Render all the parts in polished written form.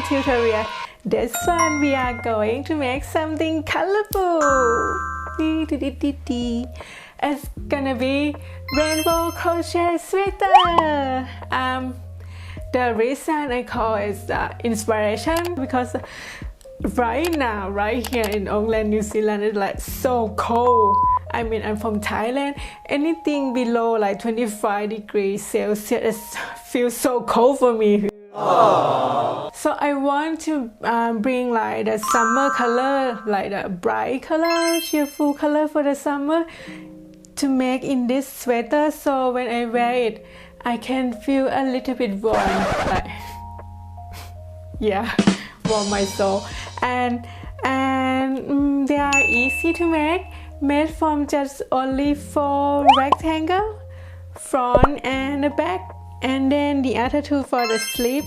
tutorial. This one we are going to make something colorful. It's gonna be rainbow crochet sweater. The reason I call it inspiration because right now, right here in Auckland, New Zealand, it's like so cold. I mean, I'm from Thailand. Anything below like 25 degrees Celsius feels so cold for me. Aww. So I want to bring like the summer color, like the bright color, cheerful color for the summer to make in this sweater. So when I wear it, I can feel a little bit warm, like yeah, warm my soul. And they are easy to make, made from just only 4 rectangles, front and the back, and then the other 2 for the sleeve.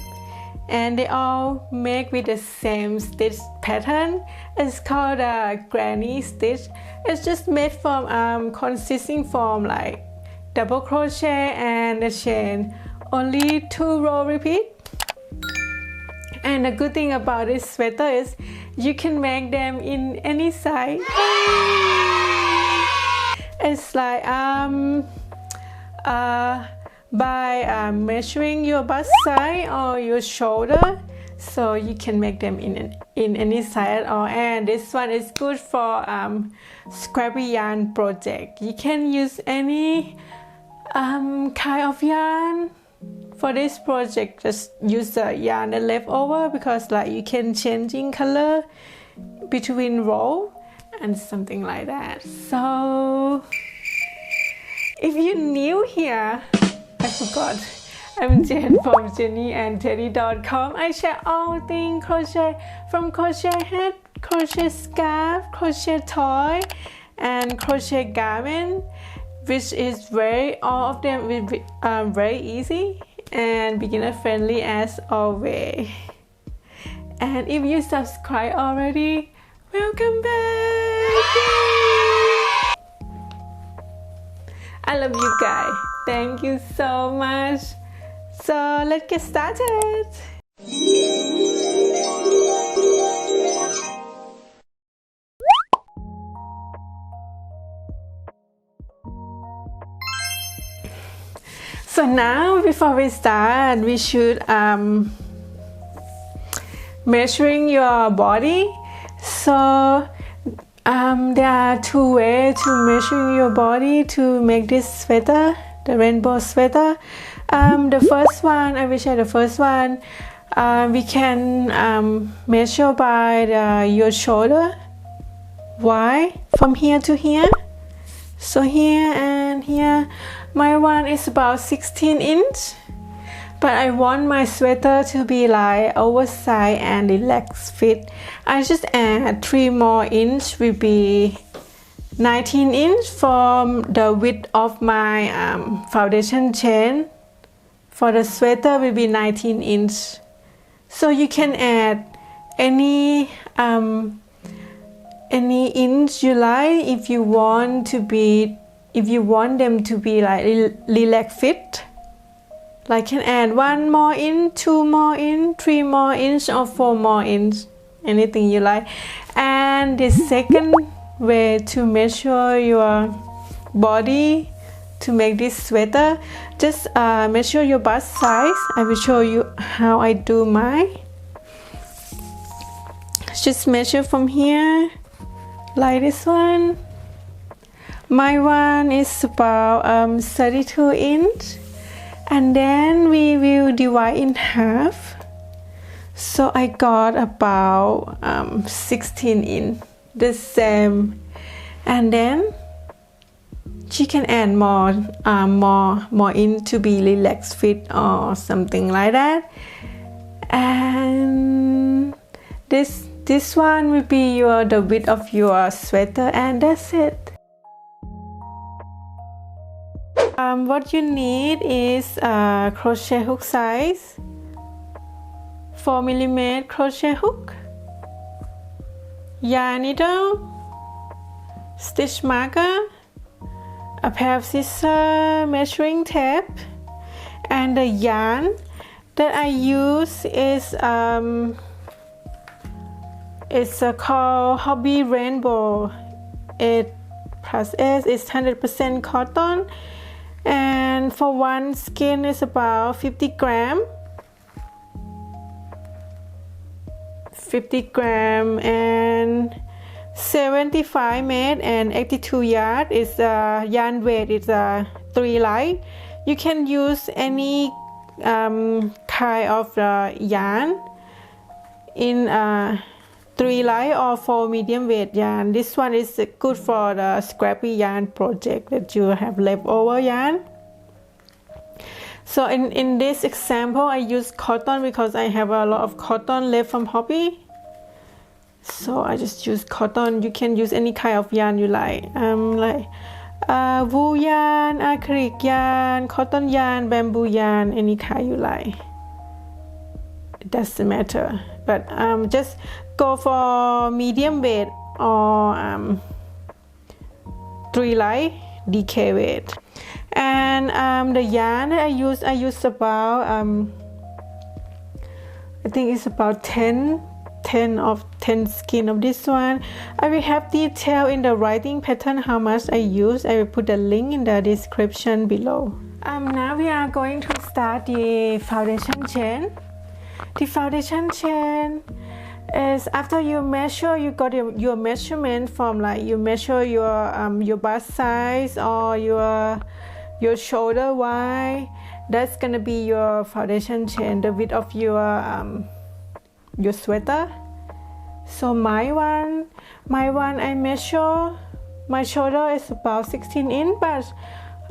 And they all make with the same stitch pattern. It's called a granny stitch. It's just made from consisting from like double crochet and a chain, only 2 row repeat. And the good thing about this sweater is you can make them in any size. It's like by measuring your bust size or your shoulder, so you can make them in any size at all. And this one is good for scrappy yarn project. You can use any kind of yarn for this project. Just use the yarn that left over, because like you can changing color between row and something like that. So if you're new here, I forgot, I'm Jen from jennyandteddy.com. I share all things crochet, from crochet hat, crochet scarf, crochet toy, and crochet garment, which is all of them will be very easy and beginner friendly as always. And if you subscribe already, welcome back. I love you guys. Thank you so much. So let's get started. So now, before we start, we should measuring your body. So there are 2 ways to measure your body to make this sweater, the rainbow sweater. The first one, I will share the first one. We can measure by your shoulder. Why? From here to here. So here and here. My one is about 16 inch. But I want my sweater to be like oversized and relaxed fit. I just add 3 more inch, will be 19 inch from the width of my foundation chain. For the sweater will be 19 inch. So you can add any inch you like if you want them to be like relaxed fit. Like can add 1 more inch, 2 more inch, 3 more inch, or 4 more inch, anything you like. And the second way to measure your body to make this sweater, just measure your bust size. I will show you how I do mine. Just measure from here, like this one. My one is about 32 inch. And then we will divide in half. So I got about 16 inch, the same. And then she can add more inch to be relaxed fit or something like that. And this one will be the width of your sweater, and that's it. What you need is crochet hook size, 4mm crochet hook, yarn needle, stitch marker, a pair of scissors, measuring tape, and the yarn that I use is It's called Hobby Rainbow 8+S. It's 100% cotton, and for one skein is about 50 gram. 50 gram and 75 made and 82 yard. Is yarn weight is 3 light. You can use any kind of yarn in 3 light or 4 medium weight yarn. This one is good for the scrappy yarn project that you have leftover yarn. So in this example, I use cotton because I have a lot of cotton left from hobby. So I just use cotton. You can use any kind of yarn you like wool yarn, acrylic yarn, cotton yarn, bamboo yarn, any kind you like. It doesn't matter. But just go for medium weight or 3 light DK weight. And the yarn that I use about I think it's about 10 skein of this one. I will have detail in the writing pattern how much I use. I will put the link in the description below. Now we are going to start the foundation chain. The foundation chain is after you measure, you got your measurement from, like, you measure your bust size or your shoulder wide. That's gonna be your foundation chain, the width of your sweater. So my one I measure, my shoulder is about 16 inch, but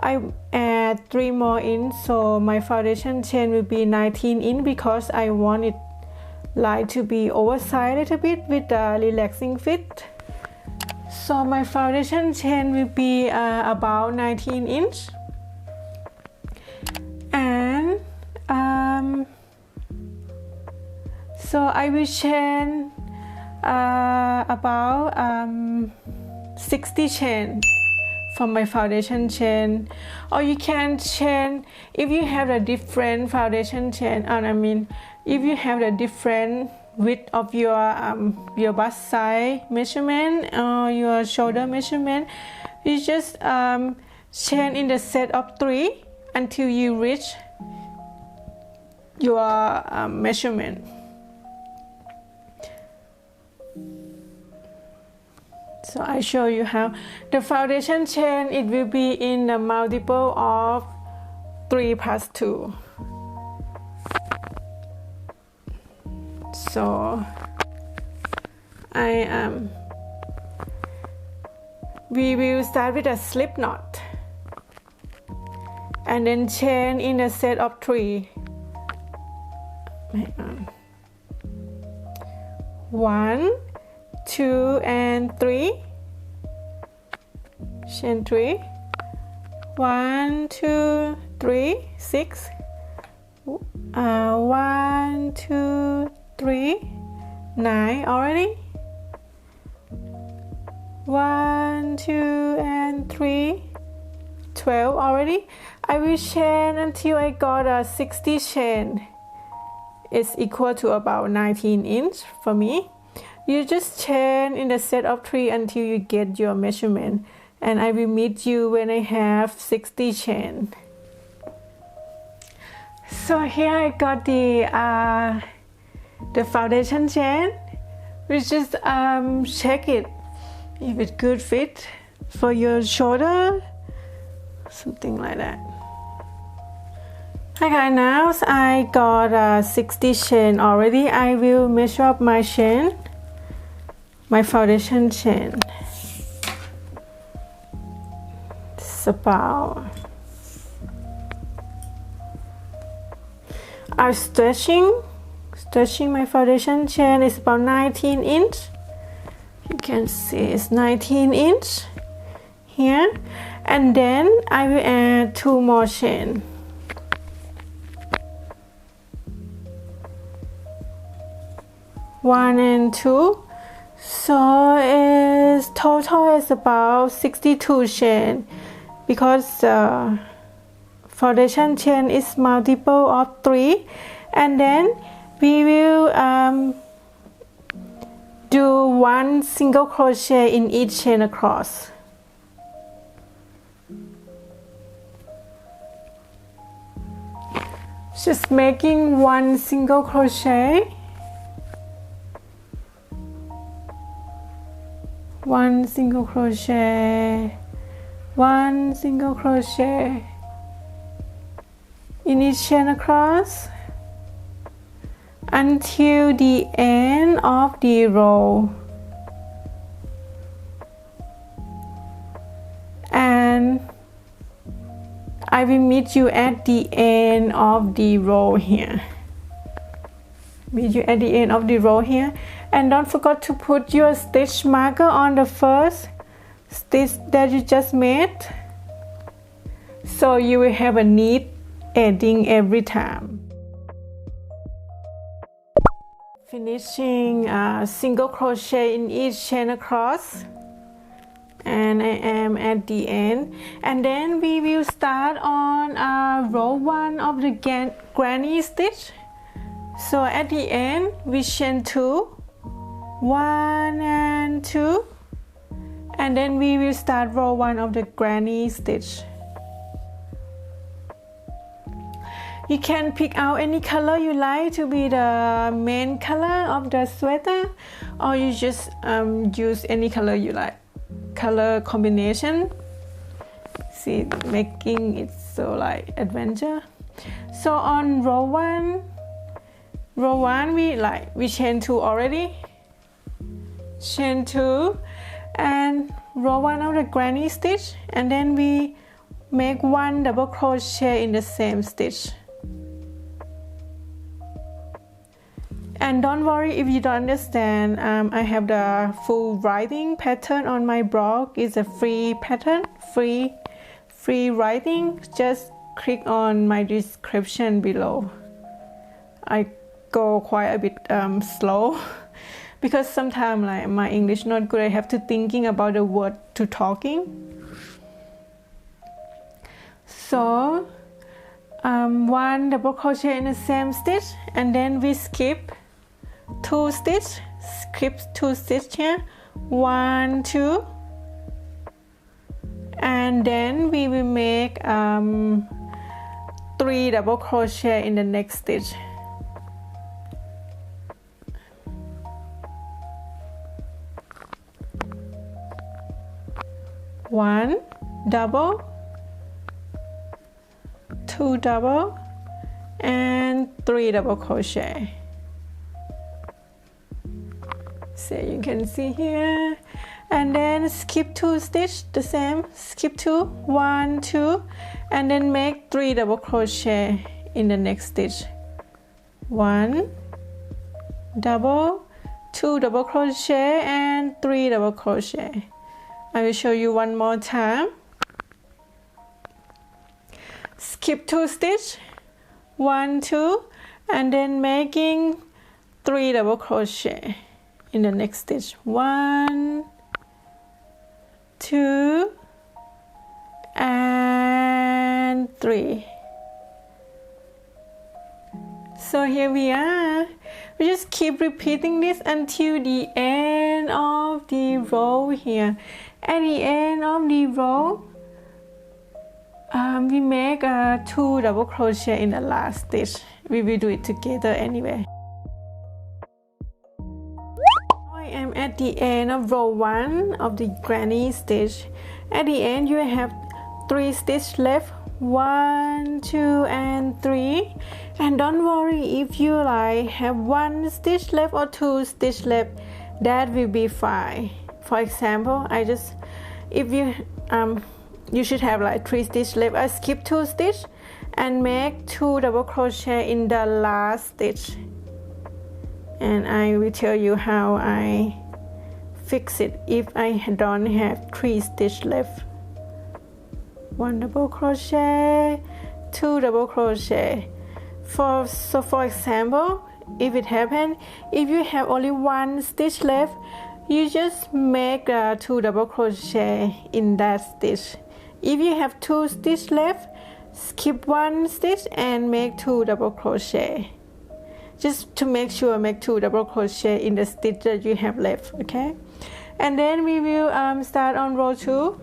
I add 3 more inch, so my foundation chain will be 19 inch because I want it like to be oversized a little bit with a relaxing fit. So my foundation chain will be about 19 inch. And so I will chain about 60 chain from my foundation chain, or you can chain if you have a different foundation chain, and I mean if you have a different width of your bust size measurement or your shoulder measurement, you just chain in the set of 3 until you reach your measurement. So I show you how the foundation chain, it will be in a multiple of 3+2. So we will start with a slip knot and then chain in a set of 3. 1, 2 and 3. Chain 3. 1, 2, 3, 6. 1, 2, 3, 9 already. 1, 2 and 3, 12 already. I will chain until I got a 60 chain. It's equal to about 19 inch for me. You just chain in the set of 3 until you get your measurement, and I will meet you when I have 60 chain. So here I got the foundation chain. We just check it if it's good fit for your shoulder, something like that. Okay, now I got 60 chain already. I will measure up my chain, my foundation chain. It's about, I'm stretching my foundation chain is about 19 inch. You can see it's 19 inch here, and then I will add 2 more chain. 1 and 2, so is total is about 62 chain because foundation chain is multiple of 3, and then we will do 1 single crochet in each chain across. Just making 1 single crochet, 1 single crochet, 1 single crochet in each chain across until the end of the row, and I will meet you at the end of the row here. Meet you at the end of the row here, and don't forget to put your stitch marker on the first stitch that you just made, so you will have a neat ending every time. Finishing single crochet in each chain across, and I am at the end, and then we will start on row 1 of the granny stitch. So at the end we chain 2, 1 and 2, and then we will start row 1 of the granny stitch. You can pick out any color you like to be the main color of the sweater, or you just use any color you like, color combination. See, making it so like adventure. So on row 1 we chain 2 already, chain 2, and row 1 of the granny stitch, and then we make 1 double crochet in the same stitch. And don't worry if you don't understand, I have the full writing pattern on my blog. It's a free pattern, free writing. Just click on my description below. I go quite a bit slow because sometimes like my English not good. I have to thinking about the word to talking. So 1 double crochet in the same stitch, and then we skip 2 stitch, skip 2 stitch here, 1, 2, and then we will make 3 double crochet in the next stitch. One double, 2 double, and 3 double crochet. So you can see here, and then skip 2 stitch, the same, skip 2, 1, 2, and then make 3 double crochet in the next stitch. 1 double, 2 double crochet, and 3 double crochet. I will show you one more time. Skip 2 stitch, 1, 2, and then making 3 double crochet in the next stitch. 1, 2, and 3. So here we are. We just keep repeating this until the end of the row here. At the end of the row, we make 2 double crochet in the last stitch. We will do it together anyway. I am at the end of row 1 of the granny stitch. At the end you have 3 stitches left, 1, 2, and 3. And don't worry if you like have 1 stitch left or 2 stitch left, that will be fine. For example, if you should have like 3 stitch left, I skip 2 stitch and make 2 double crochet in the last stitch, and I will tell you how I fix it if I don't have 3 stitch left. 1 double crochet, 2 double crochet. For example, if it happens, if you have only 1 stitch left, you just make 2 double crochet in that stitch. If you have 2 stitch left, skip 1 stitch and make 2 double crochet. just to make sure, make 2 double crochet in the stitch that you have left. Okay, and then we will start on row 2.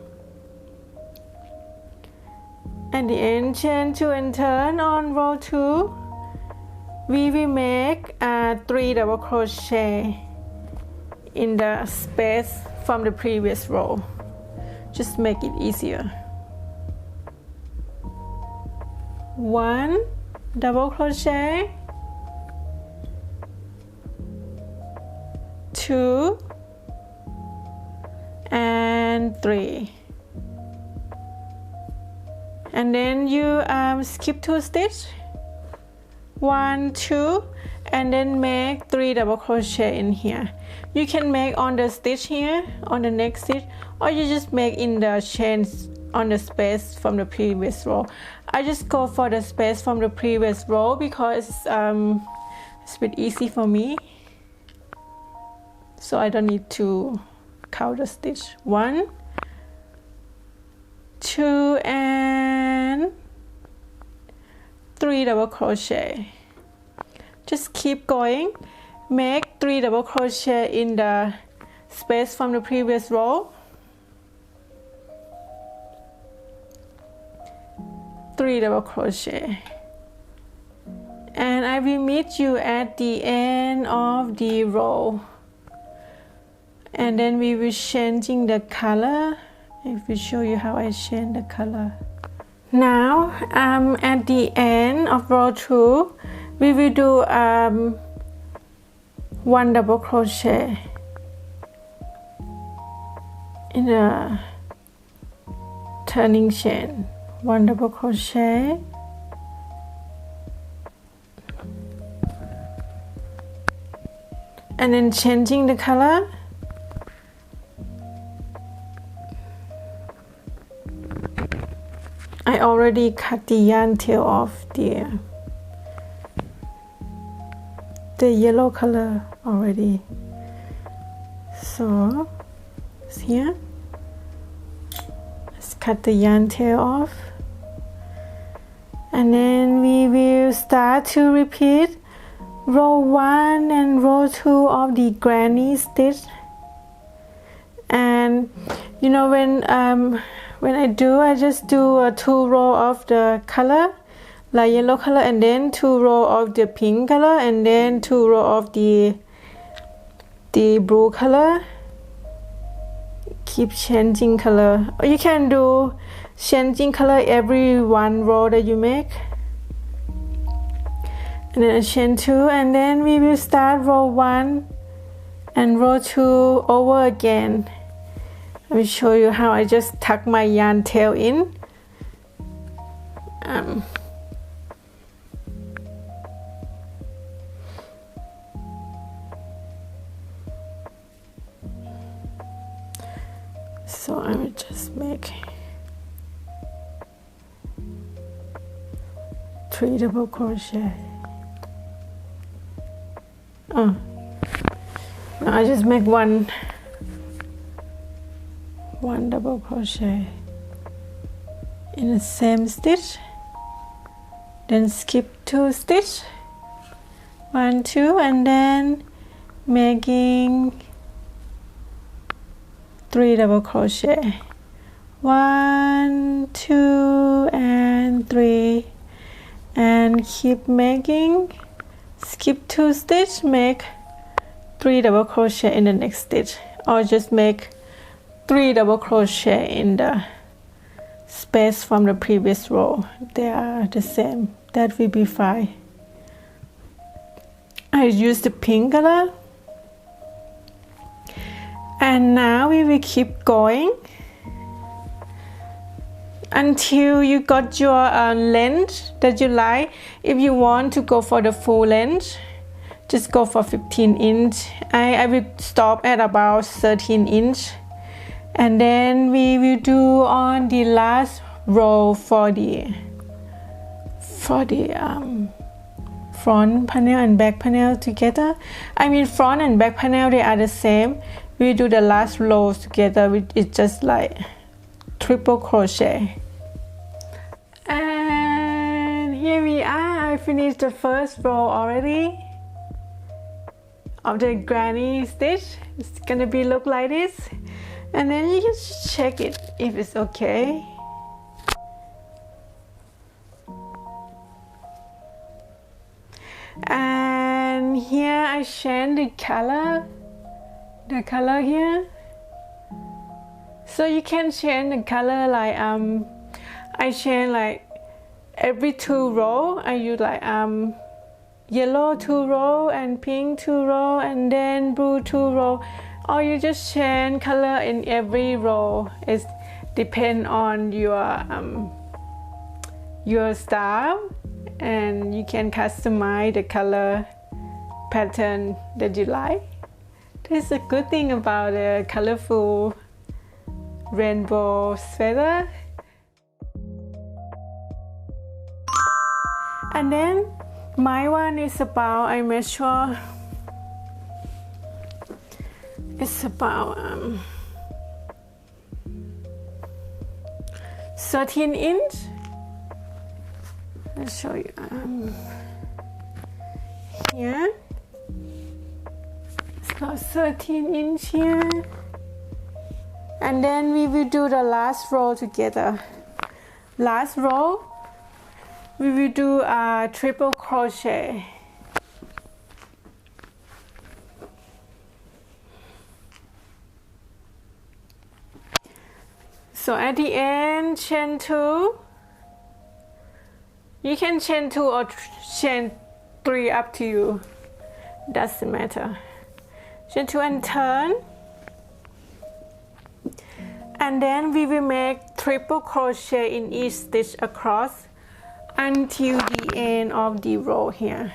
At the end, chain 2 and turn on row 2. We will make 3 double crochet in the space from the previous row. Just make it easier. 1 double crochet, 2 and 3, and then you skip 2 stitch, 1, 2, and then make 3 double crochet in here. You can make on the stitch here, on the next stitch, or you just make in the chains on the space from the previous row. I just go for the space from the previous row because it's a bit easy for me, so I don't need to count the stitch. 1, 2 and 3 double crochet. Just keep going. Make 3 double crochet in the space from the previous row. 3 double crochet, and I will meet you at the end of the row, and then we will changing the color. I will show you how I change the color. Now at the end of row 2, we will do 1 double crochet in a turning chain. 1 double crochet, and then changing the color. I already cut the yarn tail off the yellow color already, so it's here. Let's cut the yarn tail off. And then we will start to repeat row 1 and row 2 of the granny stitch. And you know, when I just do 2 row of the color, like yellow color, and then 2 row of the pink color, and then 2 row of the blue color. Keep changing color, or you can do changing color every 1 row that you make, and then a chain 2, and then we will start row 1 and row 2 over again. Let me show you how I just tuck my yarn tail in. So I will just make 3 double crochet. Now I just make one double crochet in the same stitch, then skip 2 stitch, 1, 2, and then making 3 double crochet, 1, 2 and 3, and keep making, skip 2 stitch, make 3 double crochet in the next stitch, or just make 3 double crochet in the space from the previous row. They are the same, that will be fine. I use the pink color, and now we will keep going until you got your length that you like. If you want to go for the full length, just go for 15 inch. I will stop at about 13 inch, and then we will do on the last row for the front panel and back panel together. I mean, front and back panel, they are the same. We do the last rows together. It's just like triple crochet. And here we are. I finished the first row already. of the granny stitch. It's gonna be look like this, and then you can check it if it's okay. And here I change the color here, so you can change the color like I change like every 2 row. I use like yellow 2 row and pink 2 row and then blue 2 row, or you just change color in every row. It depends on your style, and you can customize the color pattern that you like. That's a good thing about a colorful rainbow sweater. And then my one is about, I measure, it's about 13 inch. I'll show you here. It's about 13 inch here. And then we will do the last row together. Last row, we will do a triple crochet. So at the end, chain 2. You can chain 2 or chain 3, up to you. Doesn't matter. Chain 2 and turn. And then we will make triple crochet in each stitch across until the end of the row here.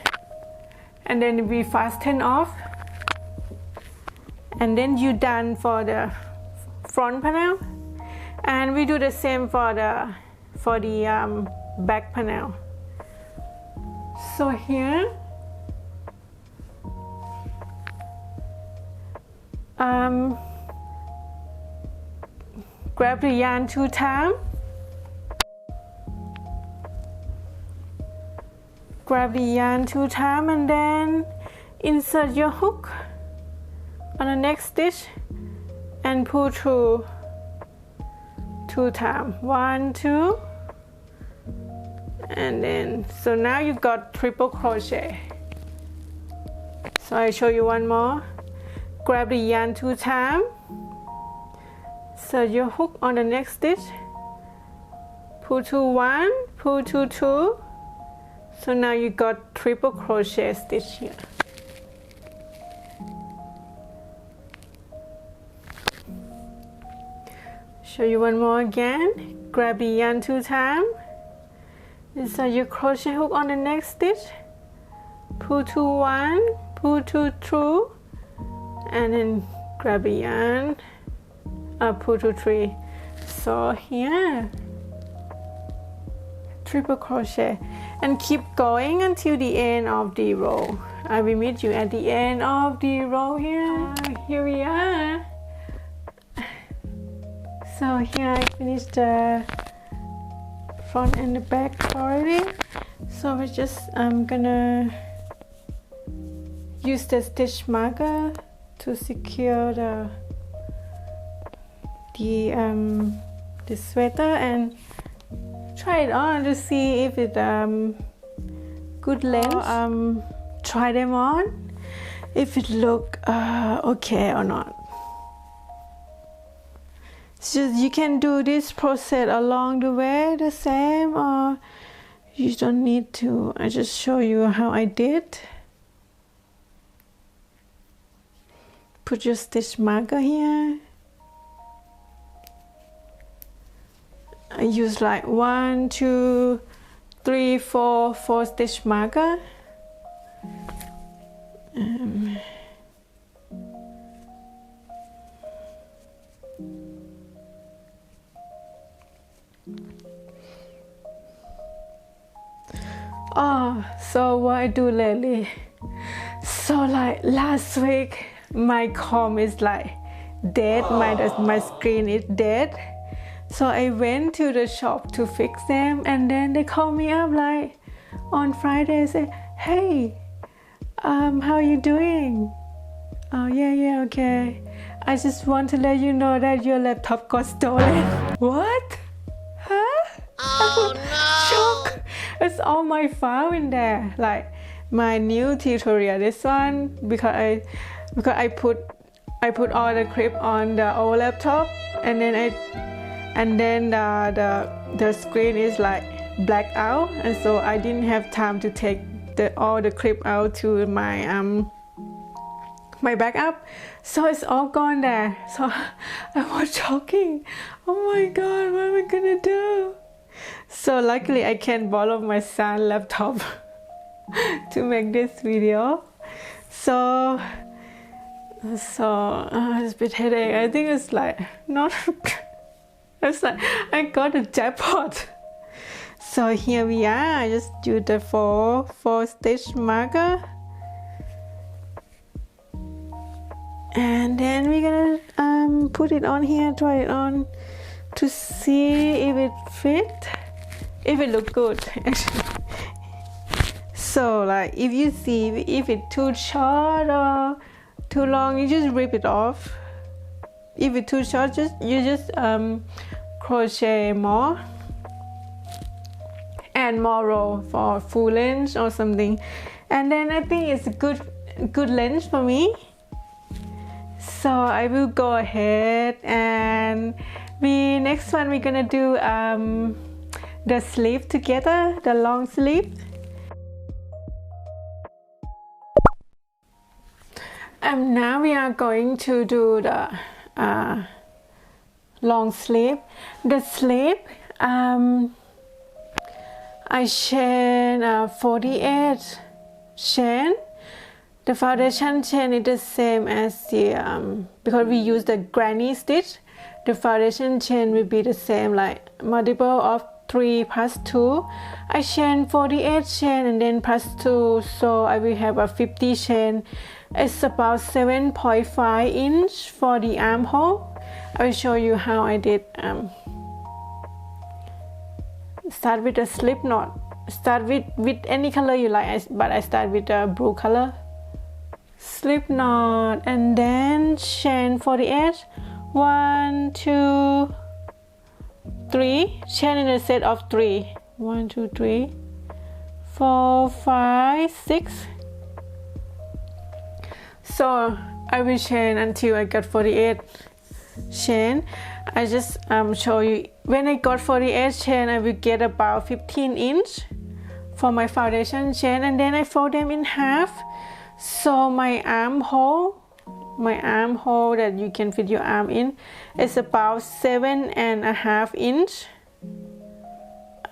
And then we fasten off. And then you're done for the front panel. And we do the same for the back panel. So here, grab the yarn 2 times. Grab the yarn 2 times and then insert your hook on the next stitch and pull through 2 times. 1, 2, and then so now you've got triple crochet. So I show you one more. Grab the yarn 2 times. Insert your hook on the next stitch. Pull to 1, pull to 2. So now you got triple crochet stitch here. Show you one more again. Grab the yarn 2 times. Insert your crochet hook on the next stitch. Pull to 1, pull to 2, and then grab the yarn. Pull to 3. So here, triple crochet, and keep going until the end of the row. I will meet you at the end of the row here. Here we are. So here I finished the front and the back already. So we just gonna use the stitch marker to secure the sweater and try it on to see if it good length. Try them on if it look okay or not. So you can do this process along the way the same, or you don't need to. I just show you how I did. Put your stitch marker here. I use like 1, 2, 3, 4 stitch marker. So what I do lately, so like last week my comp is like dead, my screen is dead. So I went to the shop to fix them, and then they called me up like on Friday and said, hey, how are you doing? Oh yeah, okay. I just want to let you know that your laptop got stolen. What? Huh? Oh no! Shock! It's all my file in there. Like my new tutorial. This one because I put all the clip on the old laptop, and then the screen is like blacked out, and so I didn't have time to take all the clip out to my my backup, so it's all gone there. So I was shocking. Oh my god, what am I gonna do? So luckily I can borrow my son's laptop to make this video. So it's a bit headache. I think it's like not it's like I got a jackpot. So here we are. I just use the four stitch marker, and then we're gonna put it on here, try it on to see if it fit, if it look good actually. So like if you see if it's too short or too long, you just rip it off. If it's too short, you just crochet more, add more row for full length or something, and then I think it's a good length for me. So I will go ahead, and next one we're gonna do the sleeve together, the long sleeve. And now we are going to do the long sleeve. The sleeve, I chain 48 chain. The foundation chain is the same as the because we use the granny stitch. The foundation chain will be the same, like multiple of 3 plus 2. I chain 48 chain and then plus 2, so I will have a 50 chain. It's about 7.5 inch for the armhole. I will show you how I did. Start with a slip knot. Start with any color you like, but I start with the blue color. Slip knot and then chain 48. 1, 2, 3. Chain in a set of 3. 1, 2, 3, 4, 5, 6. So I will chain until I got 48 chain. I just show you when I got 48 chain, I will get about 15 inch for my foundation chain, and then I fold them in half. So my armhole that you can fit your arm in is about 7.5 inch.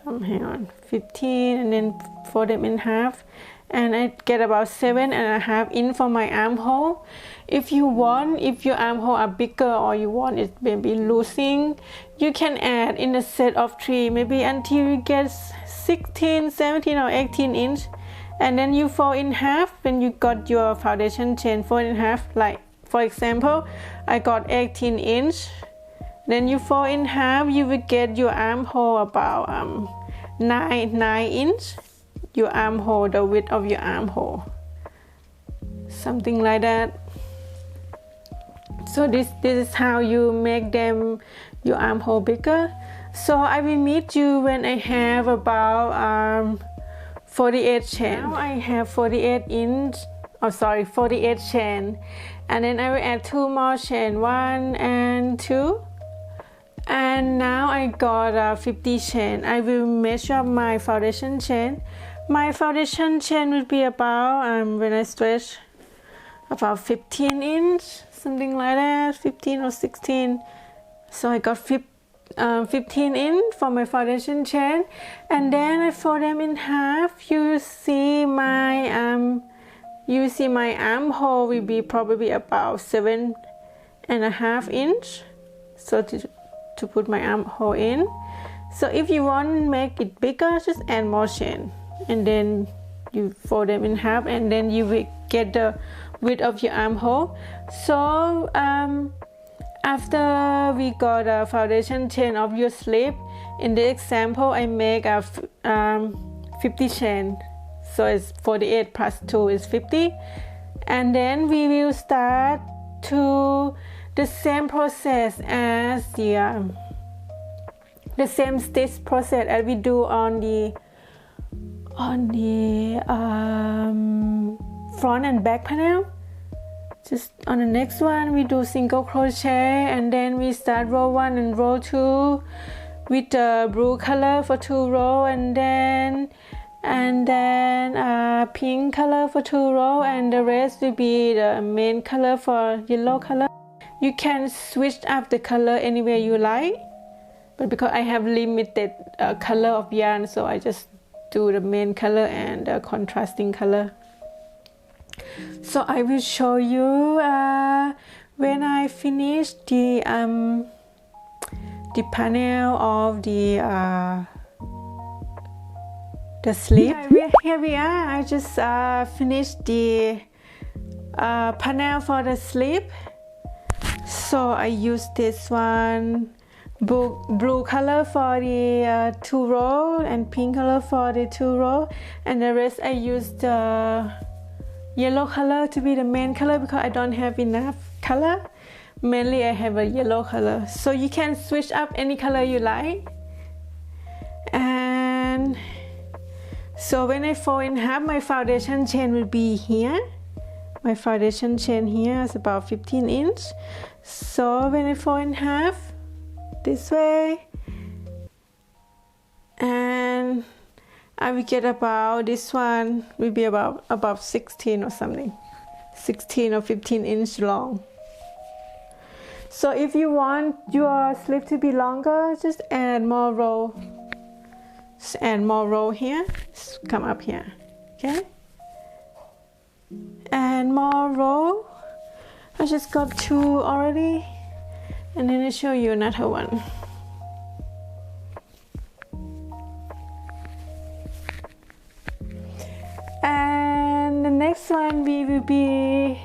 Hang on, 15, and then fold them in half, and I get about 7.5 inch for my armhole. If your armhole are bigger, or you want it maybe losing, you can add in a set of 3, maybe until you get 16, 17 or 18 inch, and then you fold in half when you got your foundation chain. Fold in half, like for example I got 18 inch, then you fold in half, you will get your armhole about 9 inch. Your armhole, the width of your armhole, something like that. So this is how you make them your armhole bigger. So I will meet you when I have about 48 chain. Now I have 48 chain, and then I will add 2 more chain, 1 and 2, and now I got 50 chain. I will measure my foundation chain. My foundation chain will be about when I stretch about 15 inch, something like that, 15 or 16. So I got 15 inch for my foundation chain, and then I fold them in half. You see my armhole will be probably about 7.5 inch. So to put my armhole in. So if you want to make it bigger, just add more chain, and then you fold them in half, and then you will get the width of your armhole. So after we got a foundation chain of your sleeve, in the example I make a 50 chain, so it's 48 plus 2 is 50, and then we will start to the same process as the same stitch process as we do on the front and back panel. Just on the next one we do single crochet, and then we start row 1 and row 2 with the blue color for 2 rows, and then pink color for 2 rows, and the rest will be the main color for yellow color. You can switch up the color anywhere you like, but because I have limited color of yarn, so I just do the main color and the contrasting color. So I will show you when I finish the panel of the sleeve. Here we are. I just finished the panel for the sleeve. So I use this one, blue color for the 2 rows and pink color for the 2 rows, and the rest I use the yellow color to be the main color because I don't have enough color. Mainly I have a yellow color, so you can switch up any color you like. And so when I fold in half, my foundation chain will be here. My foundation chain here is about 15 inches. So when I fold in half this way, and I will get about, this one will be about 16 or something, 16 or 15 inches long. So if you want your sleeve to be longer, just add more row. Just add more row here. Just come up here, okay? And more row. I just got 2 already, and then I show you another one. And the next one we will be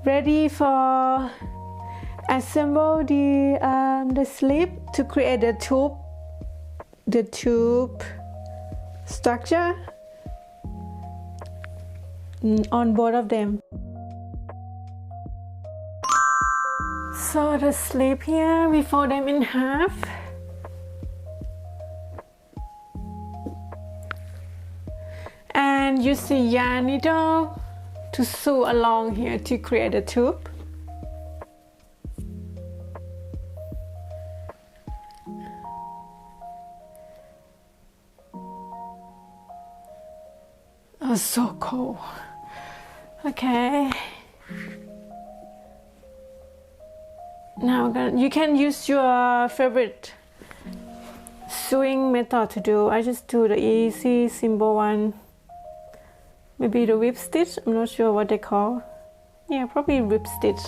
ready for assemble the sleeve to create the tube structure on both of them. So the sleeve here, we fold them in half. And use the yarn needle to sew along here to create a tube. Oh, so cool. Okay. Now you can use your favorite sewing method to do. I just do the easy, simple one. Maybe the whip stitch. I'm not sure what they call. Yeah, probably whip stitch.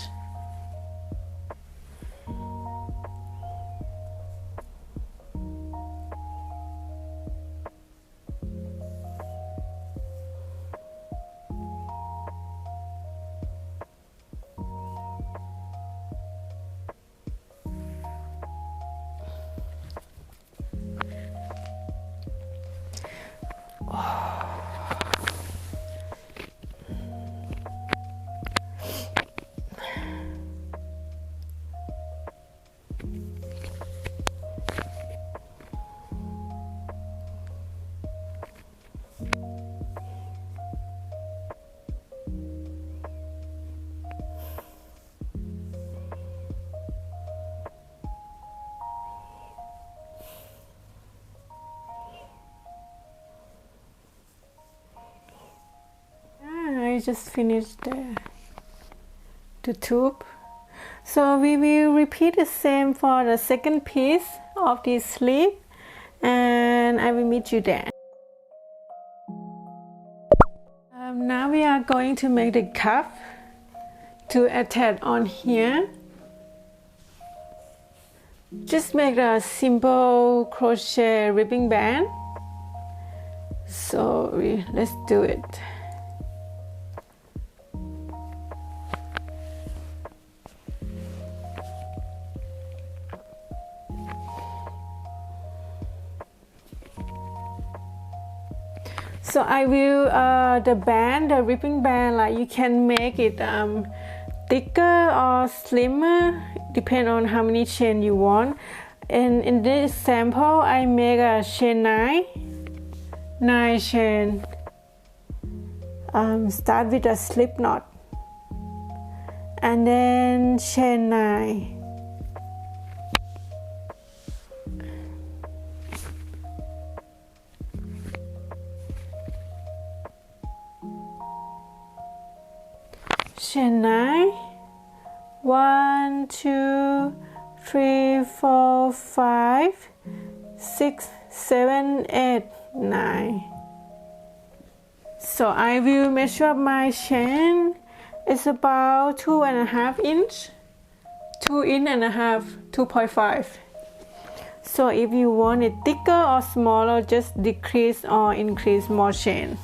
I just finished the tube. So we will repeat the same for the second piece of this sleeve, and I will meet you there. Now we are going to make the cuff to attach on here. Just make a simple crochet ribbon band. So let's do it. So I will the band, the ribbon band, like you can make it thicker or slimmer, depend on how many chain you want. And in this sample, I make a chain 9 chain. Start with a slip knot, and then chain 9. Chain 9, 1, 2, 3, 4, 5, 6, 7, 8, 9. So I will measure my chain. It's about 2.5 inch, 2 inch and a half, 2.5. So if you want it thicker or smaller, just decrease or increase more chain.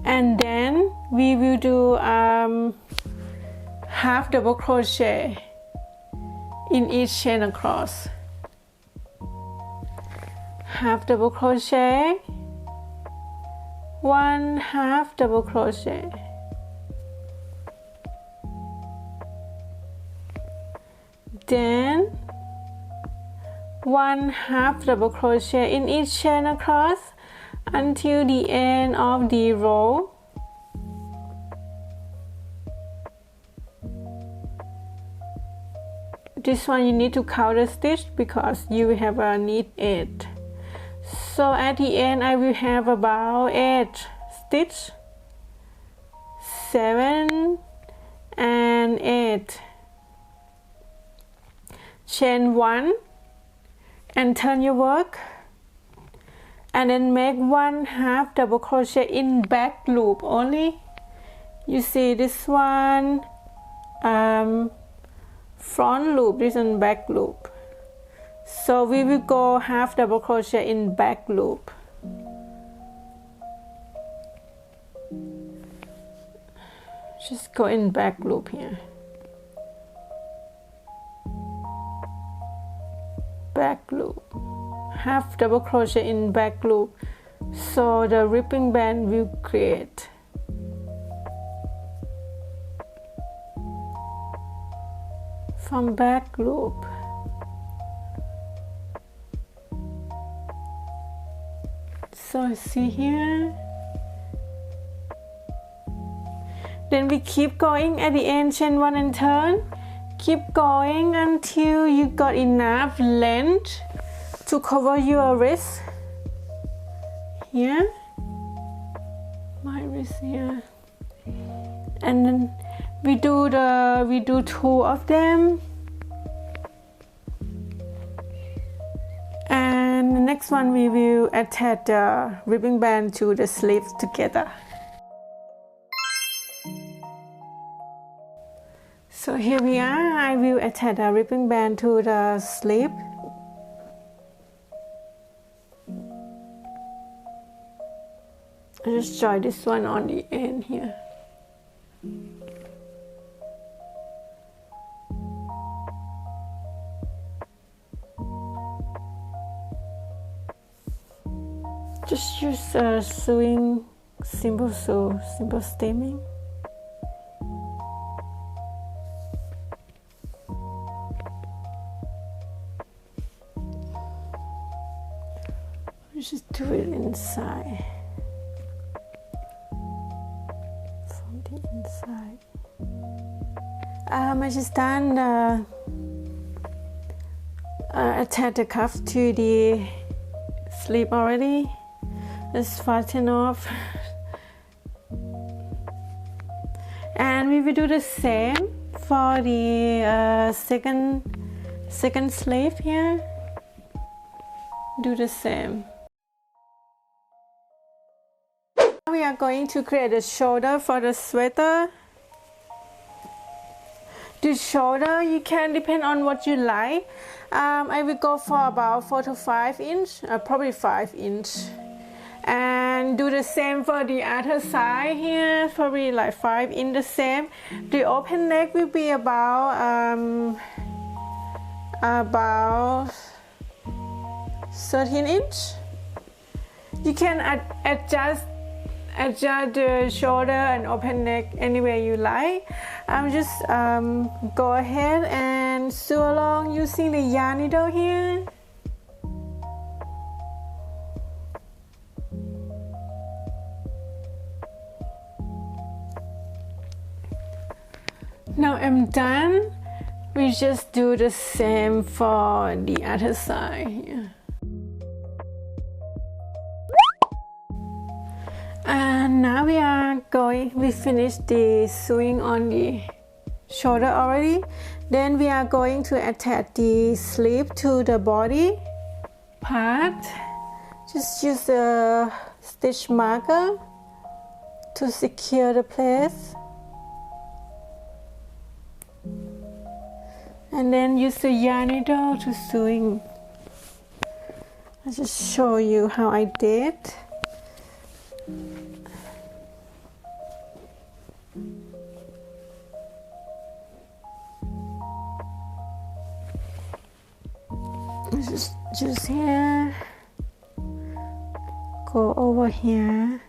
And then we will do half double crochet in each chain across. Half double crochet, 1 half double crochet, then 1 half double crochet in each chain across until the end of the row. This one you need to counter stitch because you will have a need 8. So at the end I will have about 8 stitch, 7 and 8. Chain 1 and turn your work, and then make 1 half double crochet in back loop only. You see this one front loop, this one back loop. So we will go half double crochet in back loop. Just go in back loop here. Back loop. Half double crochet in back loop. So the ribbon band will create. From back loop. So see here. Then we keep going at the end, chain 1 and turn. Keep going until you got enough length to cover your wrist. Here. My wrist here. And then we do 2 of them. And the next one we will attach the ribbon band to the sleeves together. So here we are. I will attach a ribbon band to the sleeve. I just join this one on the end here. Just use a sewing simple stemming. Just do it inside. From the inside. I just done attach the cuff to the sleeve already. Just fasten off. And we will do the same for the second sleeve here. Do the same. We are going to create a shoulder for the sweater. The shoulder, you can depend on what you like. I will go for about 4 to 5 inch, probably 5 inch. And do the same for the other side here, probably like 5 inch the same. The open neck will be about 13 inch. You can adjust the shoulder and open neck any way you like. Just go ahead and sew along using the yarn needle here. Now I'm done. We just do the same for the other side here. And now we finished the sewing on the shoulder already. Then we are going to attach the sleeve to the body part. Just use a stitch marker to secure the place. And then use the yarn needle to sewing. I'll just show you how I did. Just here, go over here.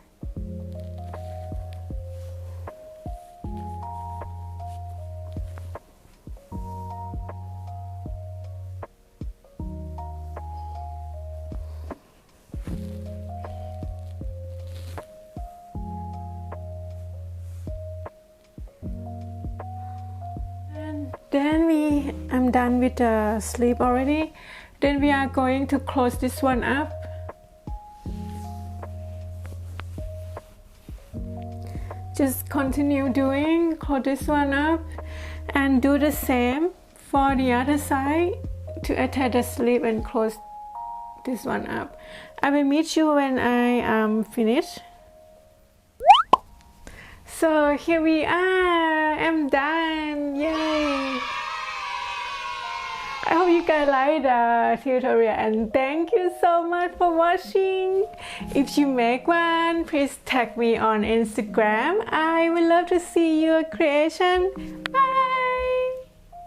Then I'm done with the sleeve already. Then we are going to close this one up. Just continue doing, close this one up, and do the same for the other side to attach the sleeve and close this one up. I will meet you when I am finished. So here we are, I'm done, yay! I hope you guys like the tutorial and thank you so much for watching. If you make one, please tag me on Instagram. I would love to see your creation. Bye!